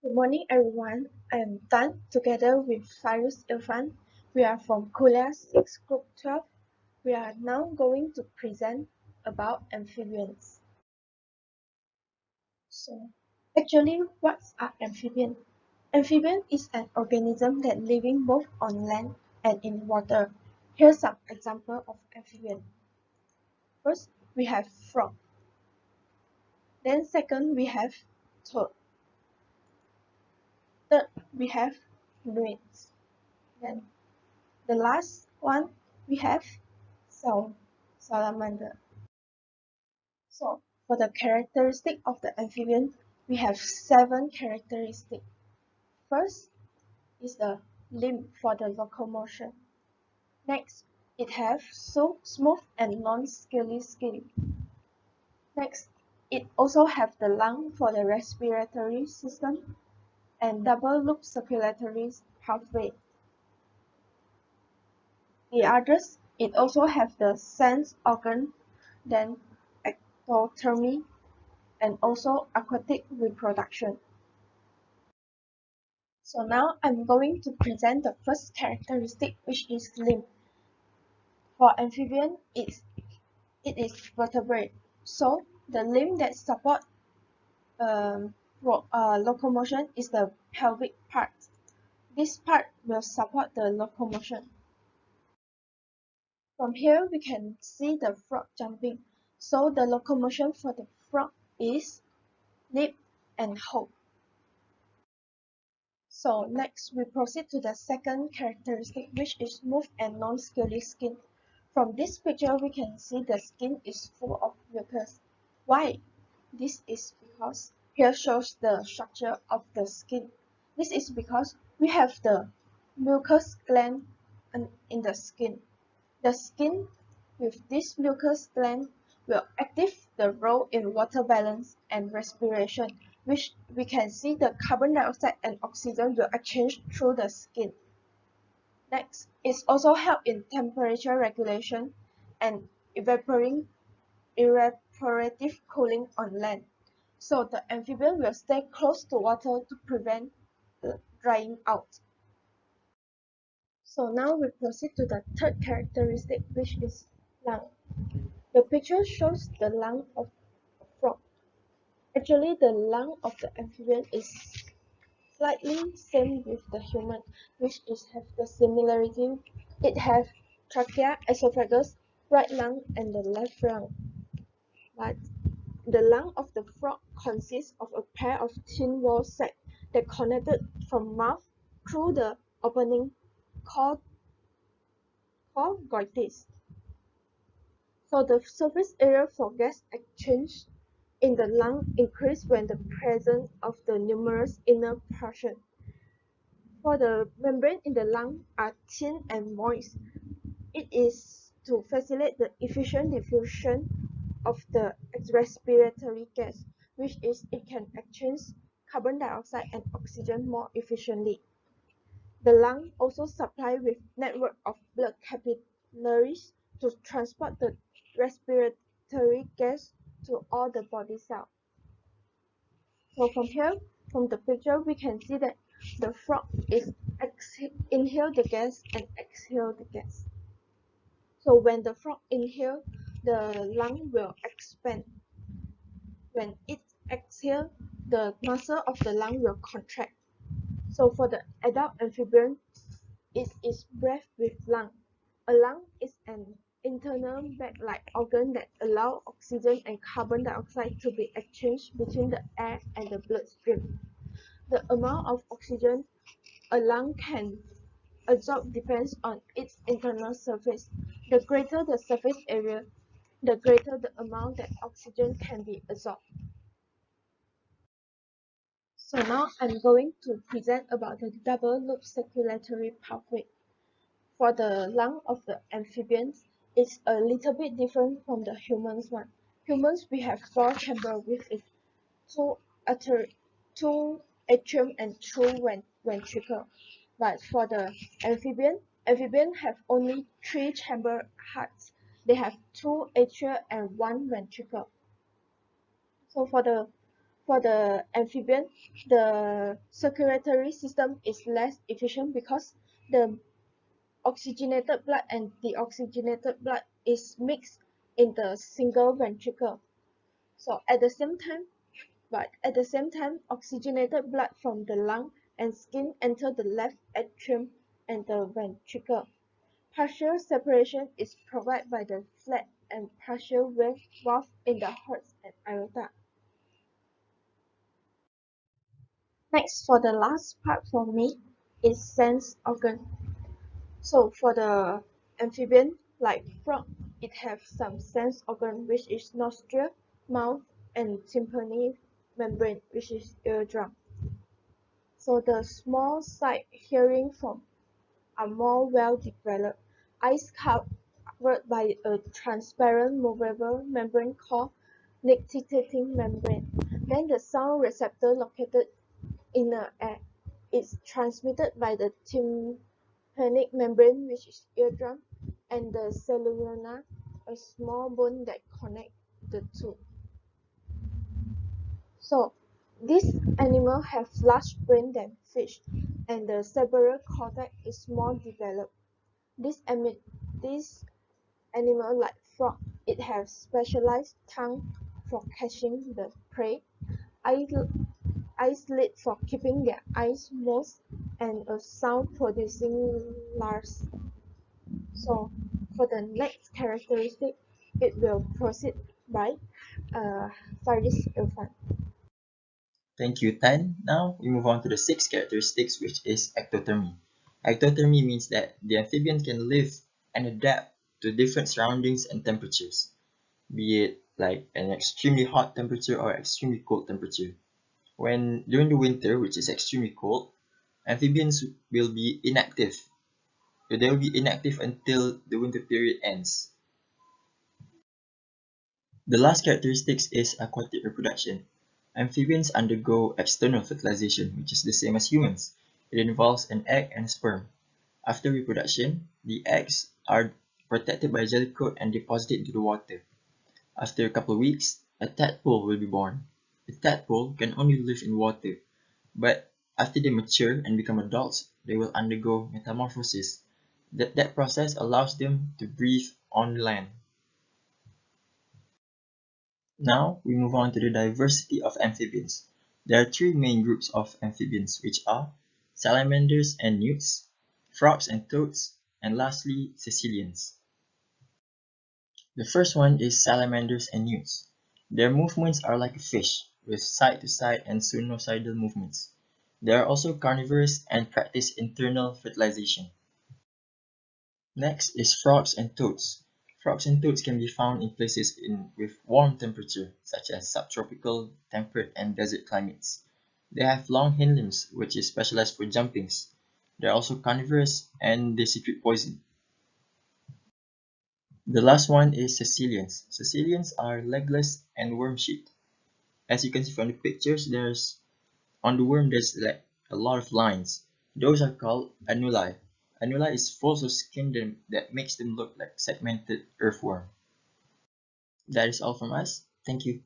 Good morning, everyone. I am Tan, together with Faris Irfan. We are from Kulia 6 Group 12. We are now going to present about amphibians. So, actually, what are amphibians? Amphibian is an organism that living both on land and in water. Here's some example of amphibian. First, we have frog. Then second, we have toad. Third, we have newts. Then the last one we have salamander. So for the characteristic of the amphibian, we have 7 characteristics. First is the limb for the locomotion. Next, it has so smooth and non-scaly skin. Next, it also has the lung for the respiratory system and double loop circulatory pathway. The others, it also has the sense organ, then ectothermy, and also aquatic reproduction. So now I'm going to present the first characteristic, which is limb. For amphibian, it is vertebrate. So the limb that support locomotion is the pelvic part. This part will support the locomotion. From here we can see the frog jumping. So the locomotion for the frog is leap and hop. So next we proceed to the second characteristic, which is smooth and non-scaly skin. From this picture we can see the skin is full of mucus. Why? This is because here shows the structure of the skin. This is because we have the mucus gland in the skin. The skin with this mucus gland will active the role in water balance and respiration, which we can see the carbon dioxide and oxygen will exchange through the skin. Next, it also helps in temperature regulation and evaporative cooling on land. So the amphibian will stay close to water to prevent drying out. So now we proceed to the third characteristic, which is lung. The picture shows the lung of a frog. Actually, the lung of the amphibian is slightly same with the human, which is have the similarity. It has trachea, esophagus, right lung, and the left lung. But the lung of the frog consists of a pair of thin wall sacs that connected from mouth through the opening called glottis. So the surface area for gas exchange in the lung increases when the presence of the numerous inner portions. For the membrane in the lung are thin and moist. It is to facilitate the efficient diffusion of the respiratory gas, which is it can exchange carbon dioxide and oxygen more efficiently. The lung also supply with network of blood capillaries to transport the respiratory gas to all the body cells. So from here, from the picture, we can see that the frog is inhale the gas and exhale the gas. So when the frog inhale, the lung will expand. When it exhale, the muscle of the lung will contract. So for the adult amphibian, it is breath with lung. A lung is an internal bag-like organ that allows oxygen and carbon dioxide to be exchanged between the air and the bloodstream. The amount of oxygen a lung can absorb depends on its internal surface. The greater the surface area, the greater the amount that oxygen can be absorbed. So now I'm going to present about the double loop circulatory pathway. For the lung of the amphibians, it's a little bit different from the humans one. Humans, we have 4 chambers with its two, two atrium and two ventricle. But for the amphibian have only 3 chamber hearts. They have 2 atria and 1 ventricle. So for the For the amphibian, the circulatory system is less efficient because the oxygenated blood and deoxygenated blood is mixed in the single ventricle. So at the same time, oxygenated blood from the lung and skin enter the left atrium and the ventricle. Partial separation is provided by the flat and partial valve in the heart and aorta. Next, for the last part for me, is sense organ. So for the amphibian, like frog, it has some sense organ which is nostril, mouth, and tympanic membrane which is eardrum. So the small side hearing form are more well developed. Eyes covered by a transparent movable membrane called nictitating membrane. Then the sound receptor located in the air is transmitted by the tympanic membrane, which is eardrum, and the cellular, a small bone that connect the two. So these animals have large brain than fish, and the cerebral cortex is more developed. This animal like frog, it has specialized tongue for catching the prey, eye, eyelid for keeping their eyes closed, and a sound producing large. So for the next characteristic, it will proceed by Faris Irfan. Thank you, Tan. Now we move on to the sixth characteristics, which is ectothermy. Ectothermy means that the amphibian can live and adapt to different surroundings and temperatures, be it like an extremely hot temperature or extremely cold temperature. When during the winter, which is extremely cold, amphibians will be inactive. They will be inactive until the winter period ends. The last characteristic is aquatic reproduction. Amphibians undergo external fertilization, which is the same as humans. It involves an egg and a sperm. After reproduction, the eggs are protected by a jelly coat and deposited into the water. After a couple of weeks, a tadpole will be born. The tadpole can only live in water, but after they mature and become adults, they will undergo metamorphosis. That process allows them to breathe on land. Now we move on to the diversity of amphibians. There are three main groups of amphibians, which are salamanders and newts, frogs and toads, and lastly, caecilians. The first one is salamanders and newts. Their movements are like a fish, with side-to-side and sinusoidal movements. They are also carnivorous and practice internal fertilization. Next is frogs and toads. Frogs and toads can be found in places with warm temperature, such as subtropical, temperate, and desert climates. They have long hind limbs, which is specialized for jumpings. They are also carnivorous and they secrete poison. The last one is caecilians. Caecilians are legless and worm-shaped. As you can see from the pictures, there's on the worm there's like a lot of lines. Those are called annuli. Annuli is folds of skin that makes them look like segmented earthworm. That is all from us. Thank you.